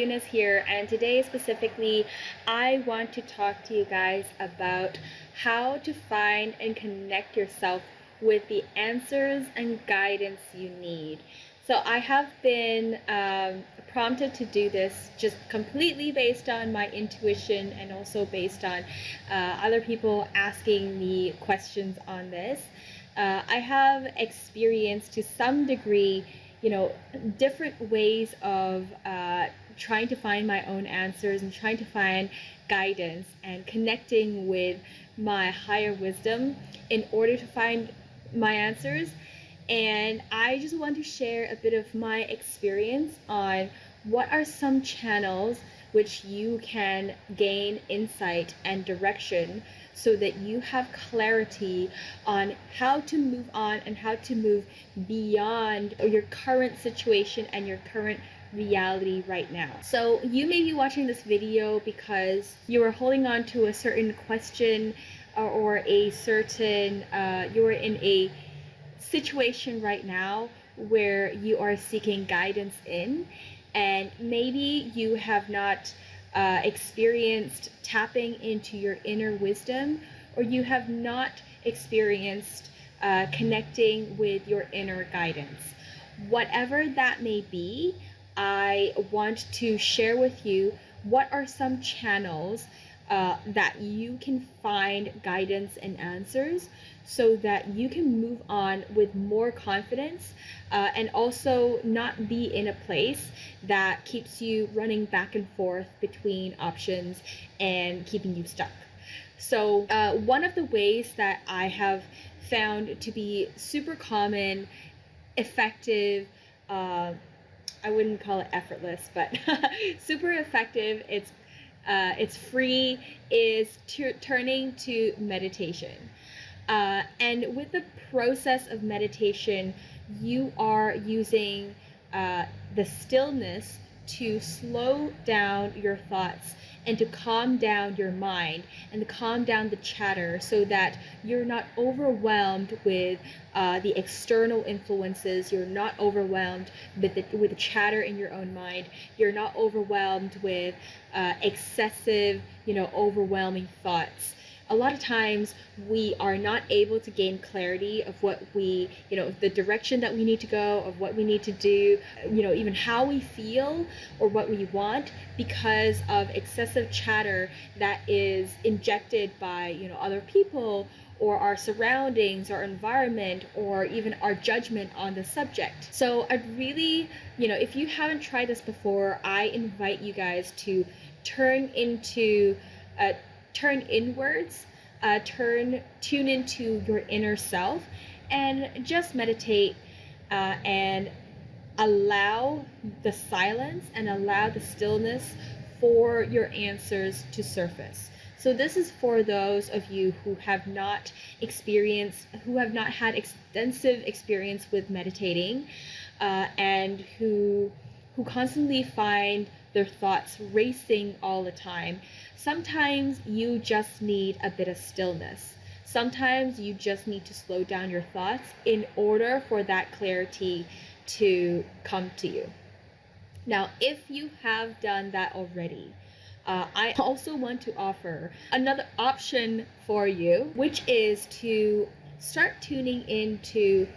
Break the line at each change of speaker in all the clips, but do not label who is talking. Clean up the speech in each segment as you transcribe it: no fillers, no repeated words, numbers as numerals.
Eunice here, and today specifically, I want to talk to you guys about how to find and connect yourself with the answers and guidance you need. So I have been prompted to do this just completely based on my intuition and also based on other people asking me questions on this. I have experienced to some degree, different ways of trying to find my own answers and trying to find guidance and connecting with my higher wisdom in order to find my answers. And I just want to share a bit of my experience on what are some channels which you can gain insight and direction so that you have clarity on how to move on and how to move beyond your current situation and your current reality right now. So you may be watching this video because you are holding on to a certain question or a certain, you're in a situation right now where you are seeking guidance in, and maybe you have not experienced tapping into your inner wisdom, or you have not experienced connecting with your inner guidance. Whatever that may be, I want to share with you what are some channels that you can find guidance and answers so that you can move on with more confidence and also not be in a place that keeps you running back and forth between options and keeping you stuck. So one of the ways that I have found to be super common, effective, I wouldn't call it effortless, but super effective, it's free, is turning to meditation. And with the process of meditation, you are using the stillness to slow down your thoughts and to calm down your mind and to calm down the chatter so that you're not overwhelmed with the external influences. You're not overwhelmed with the chatter in your own mind. You're not overwhelmed with excessive, overwhelming thoughts. A lot of times we are not able to gain clarity of what we, the direction that we need to go, of what we need to do, even how we feel or what we want because of excessive chatter that is injected by, other people or our surroundings, our environment, or even our judgment on the subject. So I'd really, if you haven't tried this before, I invite you guys to turn inwards, tune into your inner self, and just meditate and allow the silence and allow the stillness for your answers to surface. So this is for those of you who have not had extensive experience with meditating, and who constantly find their thoughts racing all the time. Sometimes you just need a bit of stillness. Sometimes you just need to slow down your thoughts in order for that clarity to come to you. Now, if you have done that already, I also want to offer another option for you, which is to start tuning into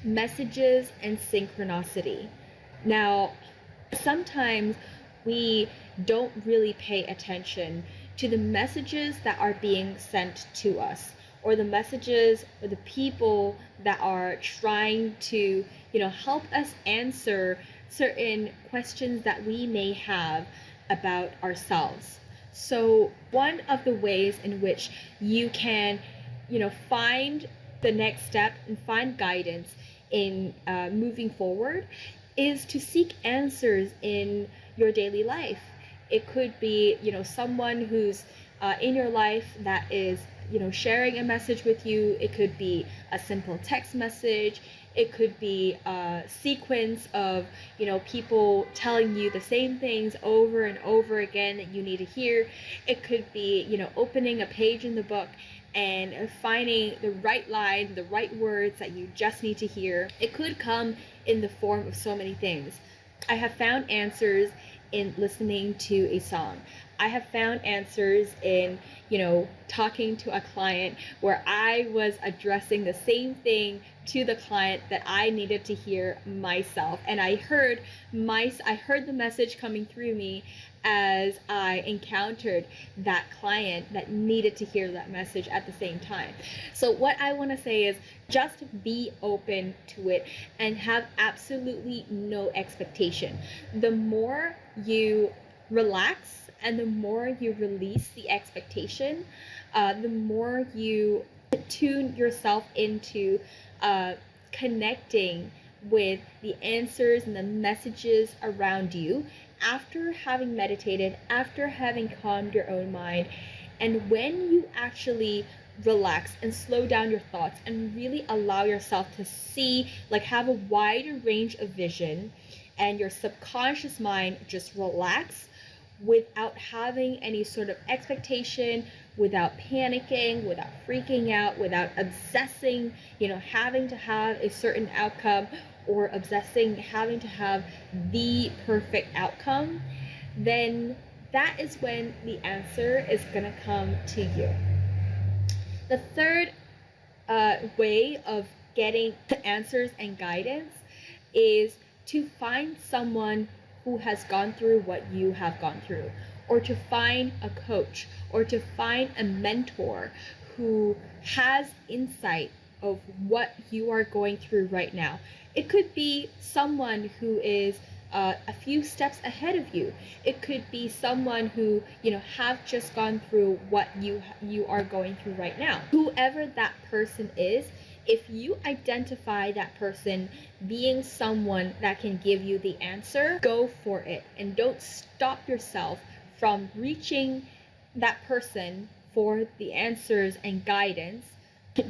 messages and synchronicity. Now, sometimes we don't really pay attention to the messages that are being sent to us, or the messages or the people that are trying to, help us answer certain questions that we may have about ourselves. So one of the ways in which you can, find the next step and find guidance in moving forward is to seek answers in your daily life. It could be, someone who's in your life that is, sharing a message with you. It could be a simple text message. It could be a sequence of, people telling you the same things over and over again that you need to hear. It could be, opening a page in the book and finding the right line, the right words that you just need to hear. It could come in the form of so many things. I have found answers in listening to a song. I have found answers in, talking to a client where I was addressing the same thing to the client that I needed to hear myself. And I heard the message coming through me as I encountered that client that needed to hear that message at the same time. So what I want to say is just be open to it and have absolutely no expectation. The more you relax and the more you release the expectation, the more you tune yourself into connecting with the answers and the messages around you after having meditated, after having calmed your own mind. And when you actually relax and slow down your thoughts and really allow yourself to see, like have a wider range of vision, and your subconscious mind just relax without having any sort of expectation, without panicking, without freaking out, without obsessing, having to have a certain outcome, or obsessing having to have the perfect outcome, then that is when the answer is going to come to you. The third way of getting the answers and guidance is to find someone who has gone through what you have gone through, or to find a coach, or to find a mentor who has insight of what you are going through right now. It could be someone who is a few steps ahead of you. It could be someone who have just gone through what you are going through right now. Whoever that person is, if you identify that person being someone that can give you the answer, go for it, and don't stop yourself from reaching that person for the answers and guidance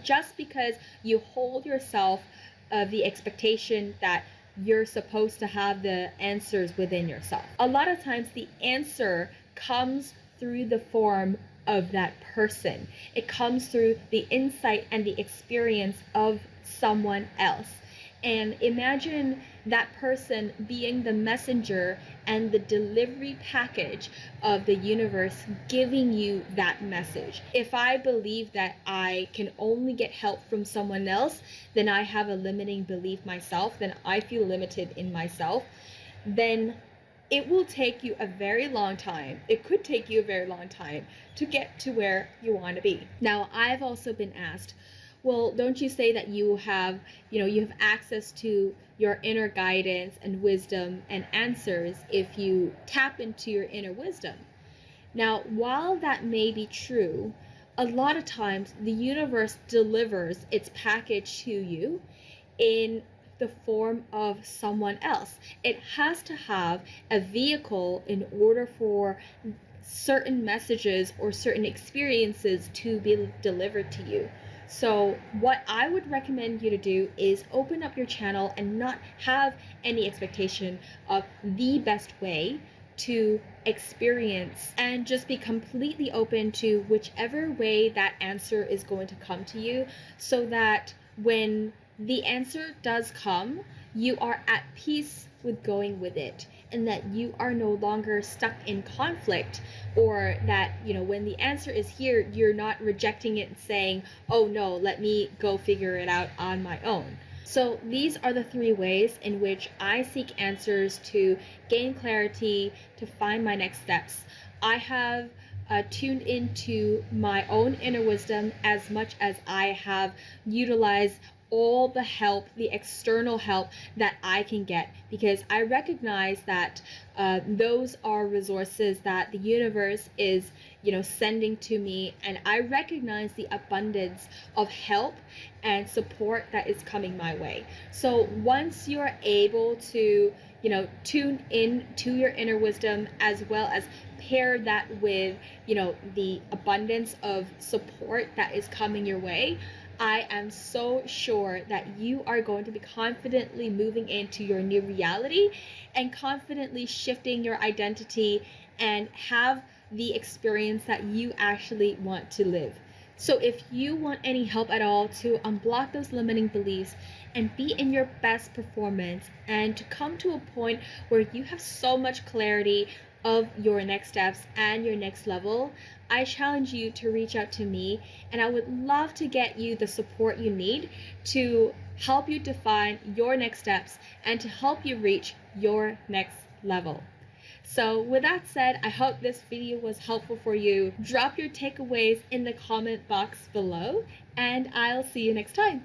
just because you hold yourself of the expectation that you're supposed to have the answers within yourself. A lot of times the answer comes through the form of that person. It comes through the insight and the experience of someone else. And imagine that person being the messenger and the delivery package of the universe giving you that message. If I believe that I can only get help from someone else, then I have a limiting belief myself, then I feel limited in myself, then it will take you a very long time. It could take you a very long time to get to where you want to be. Now, I've also been asked, well, don't you say that you have access to your inner guidance and wisdom and answers if you tap into your inner wisdom? Now, while that may be true, a lot of times the universe delivers its package to you in the form of someone else. It has to have a vehicle in order for certain messages or certain experiences to be delivered to you. So what I would recommend you to do is open up your channel and not have any expectation of the best way to experience, and just be completely open to whichever way that answer is going to come to you, so that when the answer does come, you are at peace with going with it, and that you are no longer stuck in conflict, or that when the answer is here, you're not rejecting it and saying, oh no, let me go figure it out on my own. So these are the 3 ways in which I seek answers to gain clarity, to find my next steps. I have tuned into my own inner wisdom as much as I have utilized all the help, the external help that I can get, because I recognize that those are resources that the universe is sending to me, and I recognize the abundance of help and support that is coming my way. So once you're able to tune in to your inner wisdom, as well as pair that with the abundance of support that is coming your way, I am so sure that you are going to be confidently moving into your new reality and confidently shifting your identity and have the experience that you actually want to live. So if you want any help at all to unblock those limiting beliefs and be in your best performance and to come to a point where you have so much clarity of your next steps and your next level, I challenge you to reach out to me, and I would love to get you the support you need to help you define your next steps and to help you reach your next level. So with that said, I hope this video was helpful for you. Drop your takeaways in the comment box below, and I'll see you next time.